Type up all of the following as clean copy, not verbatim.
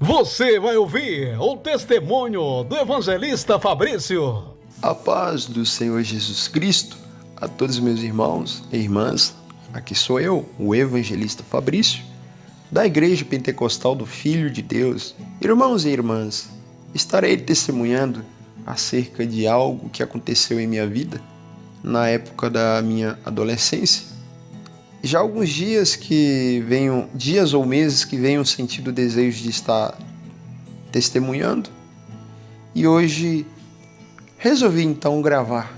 Você vai ouvir o testemunho do evangelista Fabrício. A paz do Senhor Jesus Cristo a todos meus irmãos e irmãs. Aqui sou eu, o evangelista Fabrício, da Igreja Pentecostal do Filho de Deus. Irmãos e irmãs, estarei testemunhando acerca de algo que aconteceu em minha vida na época da minha adolescência. Já há alguns dias ou meses que venho sentindo o desejo de estar testemunhando, e hoje resolvi então gravar.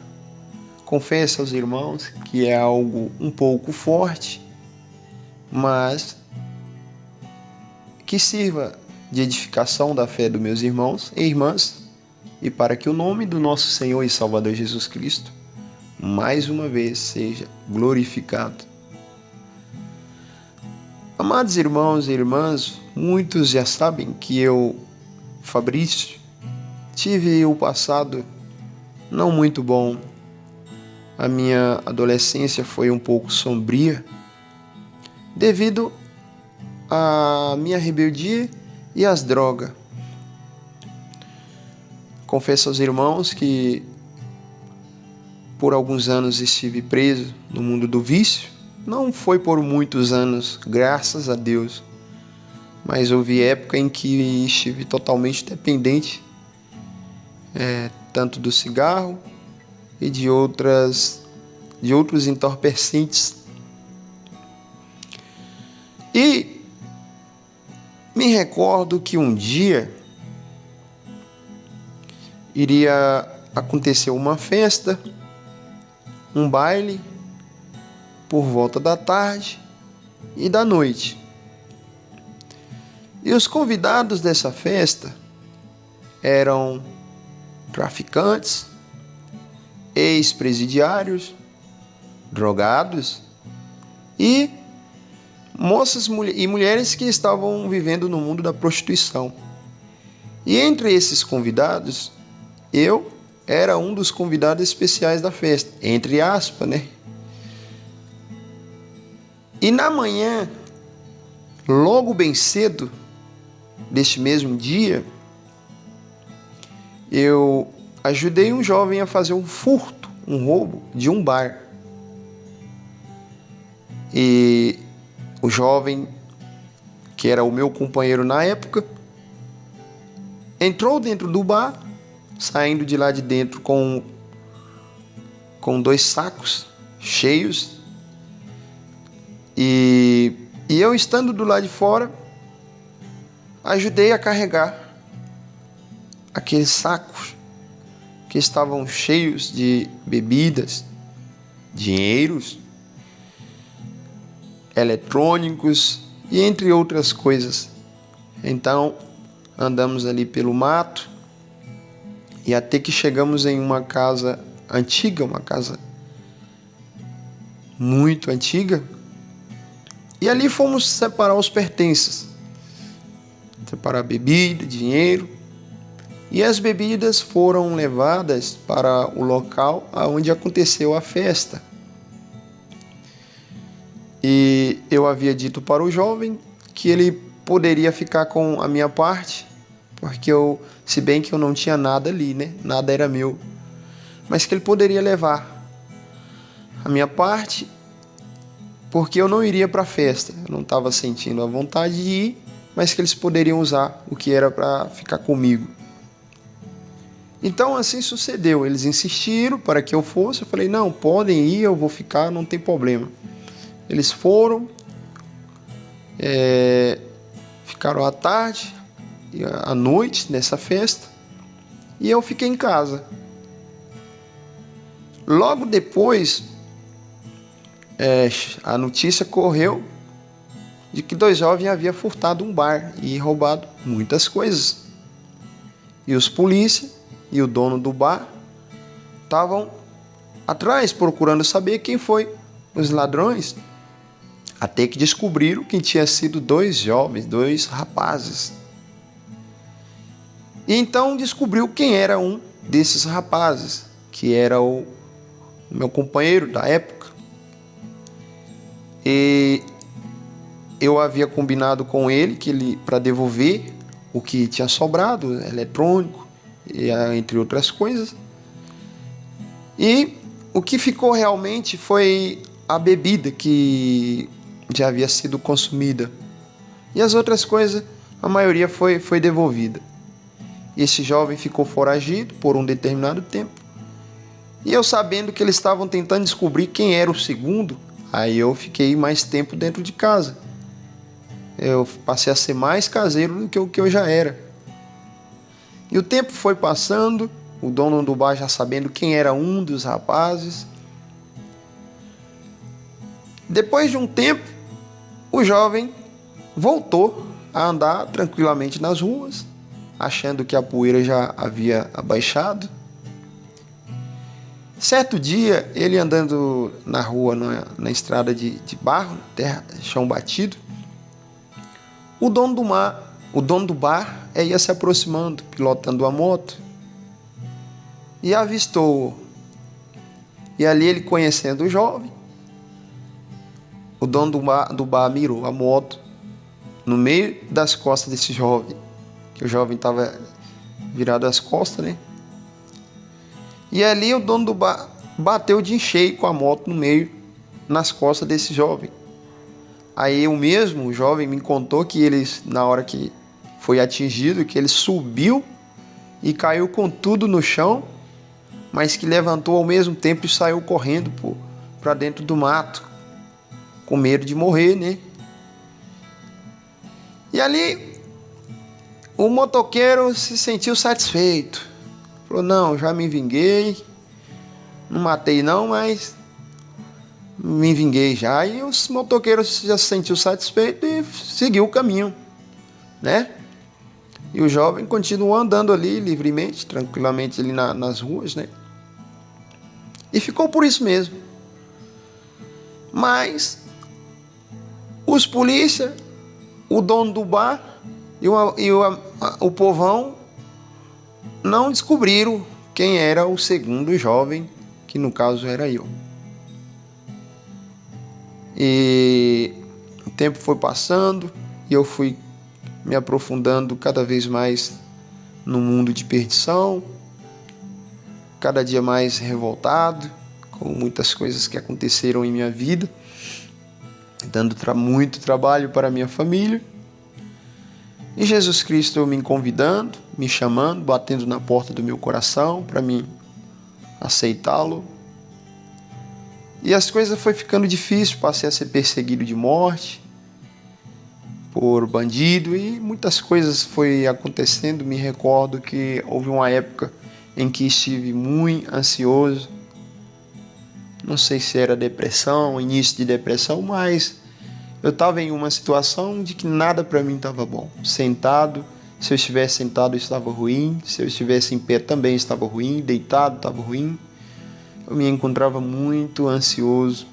Confesso aos irmãos que é algo um pouco forte, mas que sirva de edificação da fé dos meus irmãos e irmãs, e para que o nome do nosso Senhor e Salvador Jesus Cristo mais uma vez seja glorificado. Amados irmãos e irmãs, muitos já sabem que eu, Fabrício, tive um passado não muito bom. A minha adolescência foi um pouco sombria devido à minha rebeldia e às drogas. Confesso aos irmãos que por alguns anos estive preso no mundo do vício. Não foi por muitos anos, graças a Deus, mas houve época em que estive totalmente dependente, tanto do cigarro e de outros entorpecentes. E me recordo que um dia iria acontecer uma festa, um baile, por volta da tarde e da noite. E os convidados dessa festa eram traficantes, ex-presidiários, drogados e moças e mulheres que estavam vivendo no mundo da prostituição. E entre esses convidados, eu era um dos convidados especiais da festa, entre aspas, né? E na manhã, logo bem cedo deste mesmo dia, eu ajudei um jovem a fazer um furto, um roubo de um bar. E o jovem, que era o meu companheiro na época, entrou dentro do bar, saindo de lá de dentro com 2 sacos cheios. E eu, estando do lado de fora, ajudei a carregar aqueles sacos que estavam cheios de bebidas, dinheiros, eletrônicos e entre outras coisas. Então, andamos ali pelo mato e até que chegamos em uma casa antiga, uma casa muito antiga. E ali fomos separar os pertences, separar bebida, dinheiro, e as bebidas foram levadas para o local onde aconteceu a festa. E eu havia dito para o jovem que ele poderia ficar com a minha parte, porque se bem que eu não tinha nada ali, né? Nada era meu, mas que ele poderia levar a minha parte, porque eu não iria para a festa, eu não estava sentindo a vontade de ir, mas que eles poderiam usar o que era para ficar comigo. Então assim sucedeu, eles insistiram para que eu fosse, eu falei, não, podem ir, eu vou ficar, não tem problema. Eles foram, ficaram à tarde, à noite nessa festa, e eu fiquei em casa. Logo depois, a notícia correu de que 2 jovens haviam furtado um bar e roubado muitas coisas. E os polícias e o dono do bar estavam atrás procurando saber quem foi os ladrões, até que descobriram que tinha sido 2 jovens, 2 rapazes. E então descobriu quem era um desses rapazes, que era o meu companheiro da época. E eu havia combinado com ele que para devolver o que tinha sobrado, eletrônico, entre outras coisas. E o que ficou realmente foi a bebida que já havia sido consumida. E as outras coisas, a maioria foi devolvida. E esse jovem ficou foragido por um determinado tempo. E eu, sabendo que eles estavam tentando descobrir quem era o segundo, aí eu fiquei mais tempo dentro de casa. Eu passei a ser mais caseiro do que o que eu já era. E o tempo foi passando, o dono do bar já sabendo quem era um dos rapazes. Depois de um tempo, o jovem voltou a andar tranquilamente nas ruas, achando que a poeira já havia abaixado. Certo dia, ele andando na rua, na estrada de barro, terra, chão batido, o dono do bar ia se aproximando, pilotando a moto, e avistou. E ali ele, conhecendo o jovem, o dono do bar mirou a moto no meio das costas desse jovem, que o jovem estava virado as costas, né? E ali o dono do bar bateu de cheio com a moto no meio, nas costas desse jovem. Aí o jovem me contou que eles, na hora que foi atingido, que ele subiu e caiu com tudo no chão, mas que levantou ao mesmo tempo e saiu correndo para dentro do mato, com medo de morrer, né? E ali o motoqueiro se sentiu satisfeito. Falou, não, já me vinguei, não matei não, mas me vinguei já. E os motoqueiros já se sentiu satisfeito e seguiu o caminho, né? E o jovem continuou andando ali livremente, tranquilamente ali nas ruas, né? E ficou por isso mesmo. Mas os polícia, o dono do bar e o povão não descobriram quem era o segundo jovem, que no caso era eu. E o tempo foi passando e eu fui me aprofundando cada vez mais no mundo de perdição, cada dia mais revoltado com muitas coisas que aconteceram em minha vida, dando muito trabalho para a minha família. E Jesus Cristo me convidando, me chamando, batendo na porta do meu coração para mim aceitá-lo. E as coisas foi ficando difíceis, passei a ser perseguido de morte por bandido e muitas coisas foi acontecendo. Me recordo que houve uma época em que estive muito ansioso. Não sei se era depressão, início de depressão, mas eu estava em uma situação de que nada para mim estava bom. Sentado, se eu estivesse sentado estava ruim, se eu estivesse em pé também estava ruim, deitado estava ruim. Eu me encontrava muito ansioso.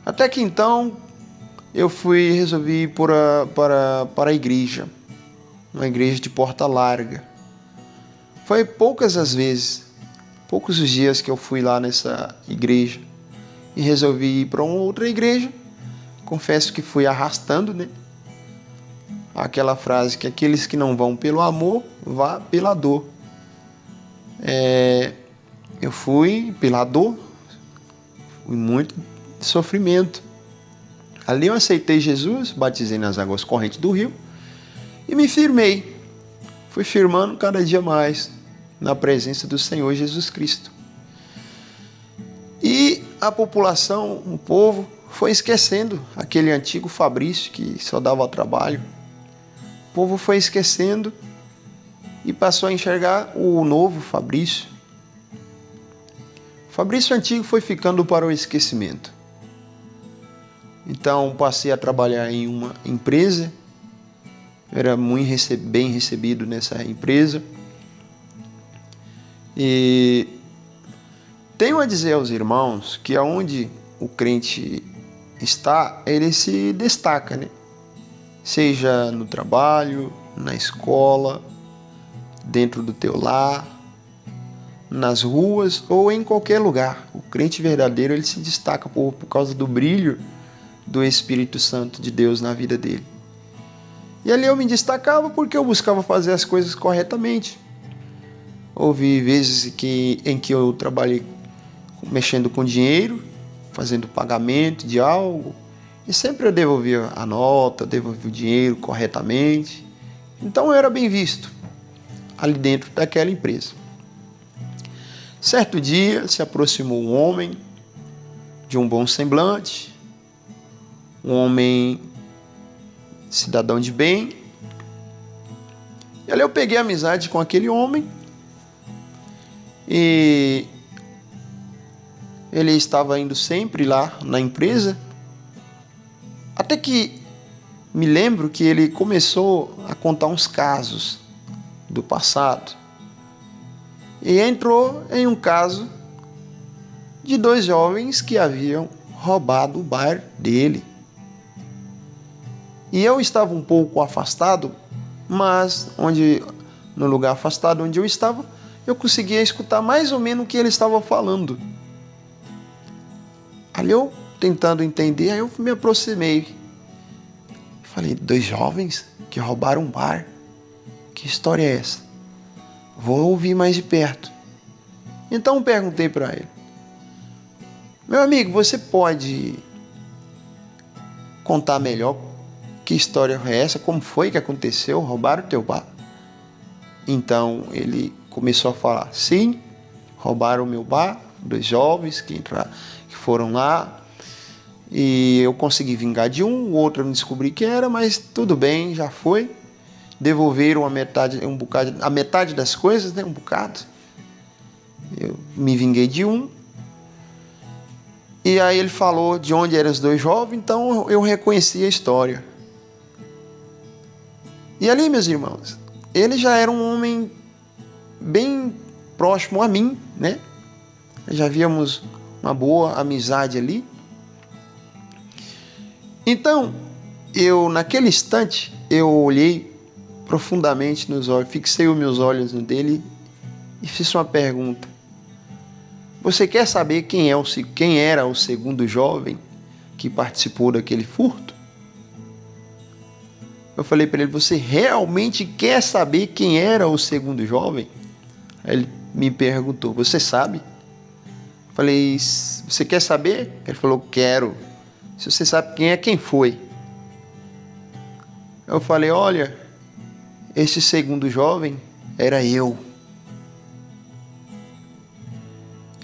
Até que então eu resolvi ir para a igreja, uma igreja de porta larga. Foi poucos os dias que eu fui lá nessa igreja e resolvi ir para uma outra igreja. Confesso que fui arrastando, né? Aquela frase que aqueles que não vão pelo amor, vá pela dor. Eu fui pela dor, fui muito sofrimento. Ali eu aceitei Jesus, batizei nas águas correntes do rio e me firmei. Fui firmando cada dia mais na presença do Senhor Jesus Cristo. E a população, o povo, foi esquecendo aquele antigo Fabrício que só dava trabalho. O povo foi esquecendo e passou a enxergar o novo Fabrício. O Fabrício antigo foi ficando para o esquecimento. Então passei a trabalhar em uma empresa. Era muito bem recebido nessa empresa. E tenho a dizer aos irmãos que aonde o crente está, ele se destaca, né? Seja no trabalho, na escola, dentro do teu lar, nas ruas ou em qualquer lugar. O crente verdadeiro, ele se destaca por causa do brilho do Espírito Santo de Deus na vida dele. E ali eu me destacava porque eu buscava fazer as coisas corretamente. Houve vezes em que eu trabalhei mexendo com dinheiro, fazendo pagamento de algo, e sempre eu devolvia a nota, devolvia o dinheiro corretamente. Então eu era bem visto ali dentro daquela empresa. Certo dia se aproximou um homem de um bom semblante, um homem cidadão de bem. E ali eu peguei amizade com aquele homem e ele estava indo sempre lá na empresa, até que me lembro que ele começou a contar uns casos do passado e entrou em um caso de 2 jovens que haviam roubado o bar dele. E eu estava um pouco afastado, mas no lugar afastado onde eu estava, eu conseguia escutar mais ou menos o que ele estava falando. Ali eu tentando entender, aí eu me aproximei. Falei, 2 jovens que roubaram um bar? Que história é essa? Vou ouvir mais de perto. Então perguntei para ele, meu amigo, você pode contar melhor que história é essa? Como foi que aconteceu? Roubaram o teu bar? Então ele começou a falar, sim, roubaram o meu bar, 2 jovens que foram lá, e eu consegui vingar de um, o outro eu não descobri quem era, mas tudo bem, já foi. Devolveram a metade das coisas, né? Um bocado. Eu me vinguei de um. E aí ele falou de onde eram os 2 jovens, então eu reconheci a história. E ali, meus irmãos, ele já era um homem bem próximo a mim, né? Já havíamos uma boa amizade ali. Então, naquele instante, eu olhei profundamente nos olhos, fixei os meus olhos no dele e fiz uma pergunta. Você quer saber quem era o segundo jovem que participou daquele furto? Eu falei para ele, você realmente quer saber quem era o segundo jovem? Aí ele me perguntou, você sabe? Eu falei, você quer saber? Ele falou, quero. Se você sabe quem foi? Eu falei, olha, esse segundo jovem era eu.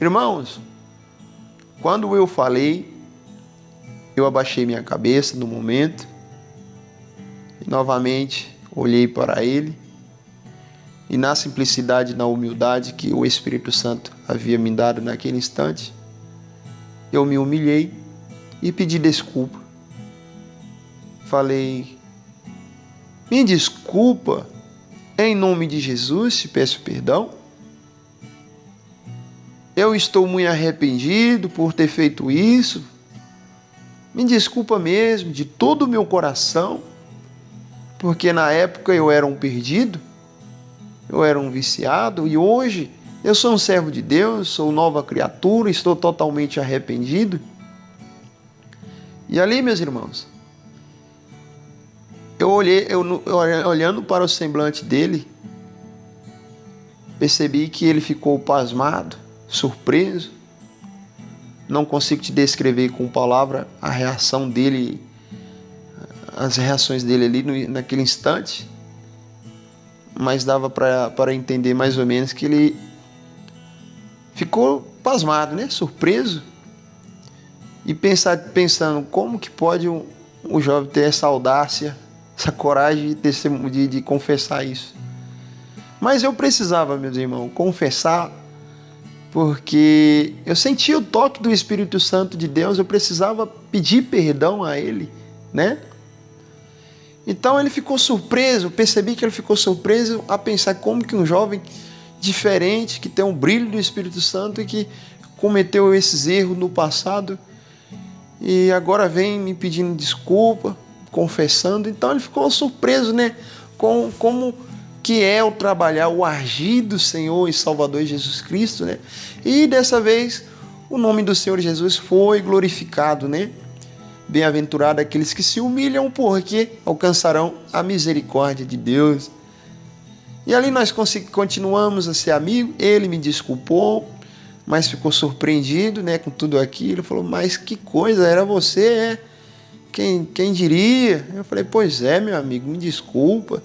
Irmãos, quando eu falei, eu abaixei minha cabeça no momento e novamente olhei para ele e na simplicidade, na humildade que o Espírito Santo havia me dado naquele instante, eu me humilhei e pedi desculpa. Falei, me desculpa, em nome de Jesus te peço perdão. Eu estou muito arrependido por ter feito isso. Me desculpa mesmo, de todo o meu coração, porque na época eu era um perdido, eu era um viciado e hoje eu sou um servo de Deus, sou nova criatura, estou totalmente arrependido. E ali, meus irmãos, eu olhando para o semblante dele, percebi que ele ficou pasmado, surpreso. Não consigo te descrever com palavra a reação dele, as reações dele ali naquele instante, mas dava para entender mais ou menos que ele ficou pasmado, né? Surpreso. E pensando como que pode o jovem ter essa audácia, essa coragem de confessar isso. Mas eu precisava, meus irmãos, confessar, porque eu sentia o toque do Espírito Santo de Deus, eu precisava pedir perdão a ele, né? Então ele ficou surpreso, percebi que ele ficou surpreso a pensar como que um jovem diferente, que tem um brilho do Espírito Santo e que cometeu esses erros no passado e agora vem me pedindo desculpa, confessando. Então ele ficou surpreso, né? Com como que é o trabalhar, o agir do Senhor e Salvador Jesus Cristo, né? E dessa vez o nome do Senhor Jesus foi glorificado, né? Bem-aventurado aqueles que se humilham, porque alcançarão a misericórdia de Deus. E ali nós continuamos a ser amigos. Ele me desculpou, mas ficou surpreendido, né, com tudo aquilo. Falou, mas que coisa, era você, é? Quem diria? Eu falei, pois é, meu amigo, me desculpa.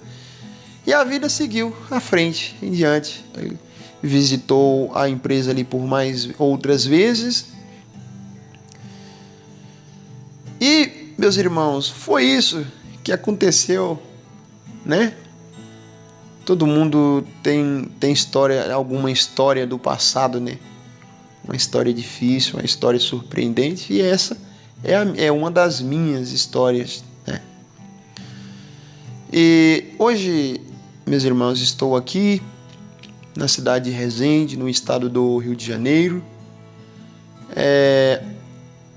E a vida seguiu à frente, em diante. Ele visitou a empresa ali por mais outras vezes. E, meus irmãos, foi isso que aconteceu, né? Todo mundo tem história, alguma história do passado, né? Uma história difícil, uma história surpreendente. E essa é uma das minhas histórias, né? E hoje, meus irmãos, estou aqui na cidade de Resende, no estado do Rio de Janeiro.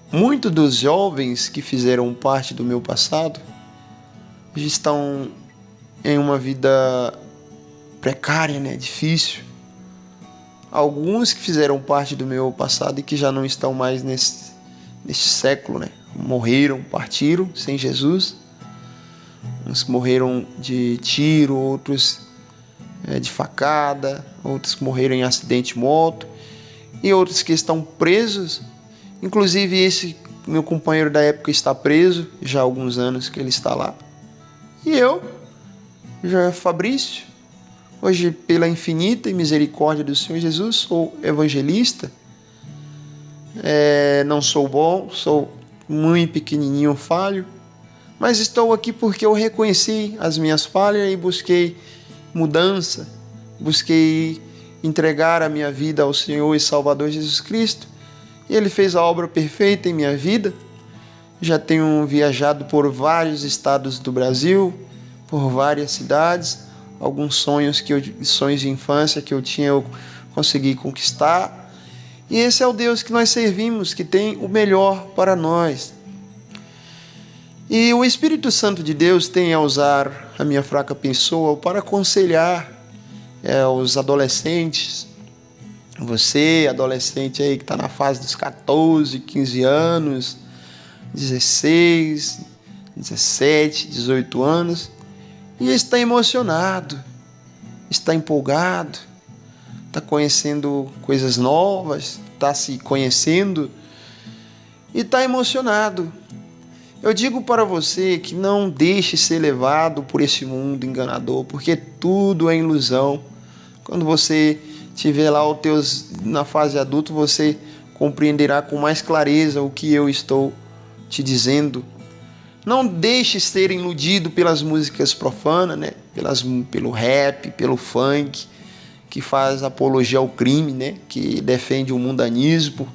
Muitos dos jovens que fizeram parte do meu passado hoje estão em uma vida precária, né? Difícil. Alguns que fizeram parte do meu passado e que já não estão mais neste século, né? Morreram, partiram sem Jesus. Uns morreram de tiro, outros de facada, outros que morreram em acidente de moto e outros que estão presos. Inclusive esse meu companheiro da época está preso, já há alguns anos que ele está lá. E eu, Fabrício, hoje pela infinita misericórdia do Senhor Jesus, sou evangelista. Não sou bom, sou muito pequenininho, falho, mas estou aqui porque eu reconheci as minhas falhas e busquei mudança, busquei entregar a minha vida ao Senhor e Salvador Jesus Cristo. E Ele fez a obra perfeita em minha vida. Já tenho viajado por vários estados do Brasil, por várias cidades. Alguns sonhos de infância que eu tinha, eu consegui conquistar. E esse é o Deus que nós servimos, que tem o melhor para nós. E o Espírito Santo de Deus tem a usar a minha fraca pessoa para aconselhar os adolescentes. Você, adolescente aí que está na fase dos 14, 15 anos, 16, 17, 18 anos, e está emocionado, está empolgado, está conhecendo coisas novas, está se conhecendo e está emocionado. Eu digo para você que não deixe ser levado por esse mundo enganador, porque tudo é ilusão. Quando você tiver lá na fase adulta, você compreenderá com mais clareza o que eu estou te dizendo. Não deixe ser iludido pelas músicas profanas, né? Pelo rap, pelo funk, que faz apologia ao crime, né? Que defende o mundanismo.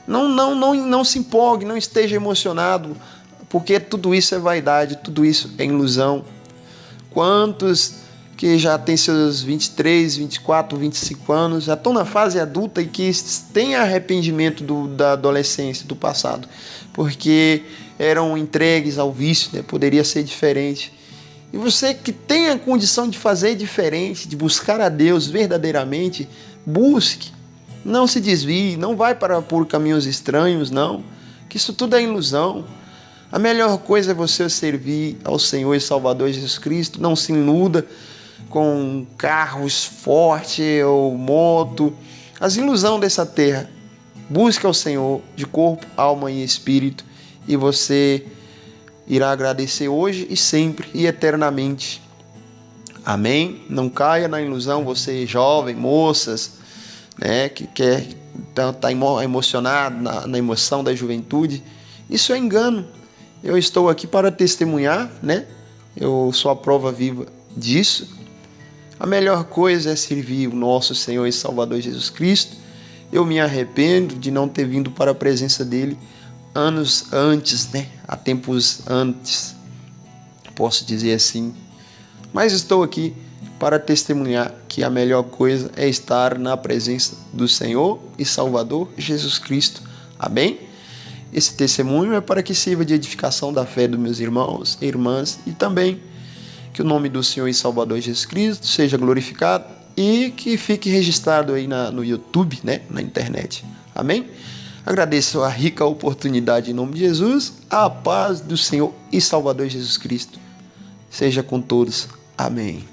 Não se empolgue, não esteja emocionado, porque tudo isso é vaidade, tudo isso é ilusão. Quantos que já têm seus 23, 24, 25 anos, já estão na fase adulta e que têm arrependimento da adolescência, do passado, porque eram entregues ao vício, né? Poderia ser diferente. E você que tem a condição de fazer diferente, de buscar a Deus verdadeiramente, busque. Não se desvie, não vai por caminhos estranhos, não. Que isso tudo é ilusão. A melhor coisa é você servir ao Senhor e Salvador Jesus Cristo. Não se iluda com carros fortes ou moto. As ilusões dessa terra. Busque ao Senhor de corpo, alma e espírito. E você irá agradecer hoje e sempre e eternamente. Amém? Não caia na ilusão, você jovem, moças, né, que quer tá emocionado na emoção da juventude. Isso é engano. Eu estou aqui para testemunhar, né? Eu sou a prova viva disso. A melhor coisa é servir o nosso Senhor e Salvador Jesus Cristo. Eu me arrependo de não ter vindo para a presença dele anos antes, né? Há tempos antes, posso dizer assim. Mas estou aqui para testemunhar que a melhor coisa é estar na presença do Senhor e Salvador Jesus Cristo. Amém? Esse testemunho é para que sirva de edificação da fé dos meus irmãos e irmãs e também que o nome do Senhor e Salvador Jesus Cristo seja glorificado e que fique registrado aí no YouTube, né? Na internet. Amém? Agradeço a rica oportunidade em nome de Jesus. A paz do Senhor e Salvador Jesus Cristo seja com todos. Amém.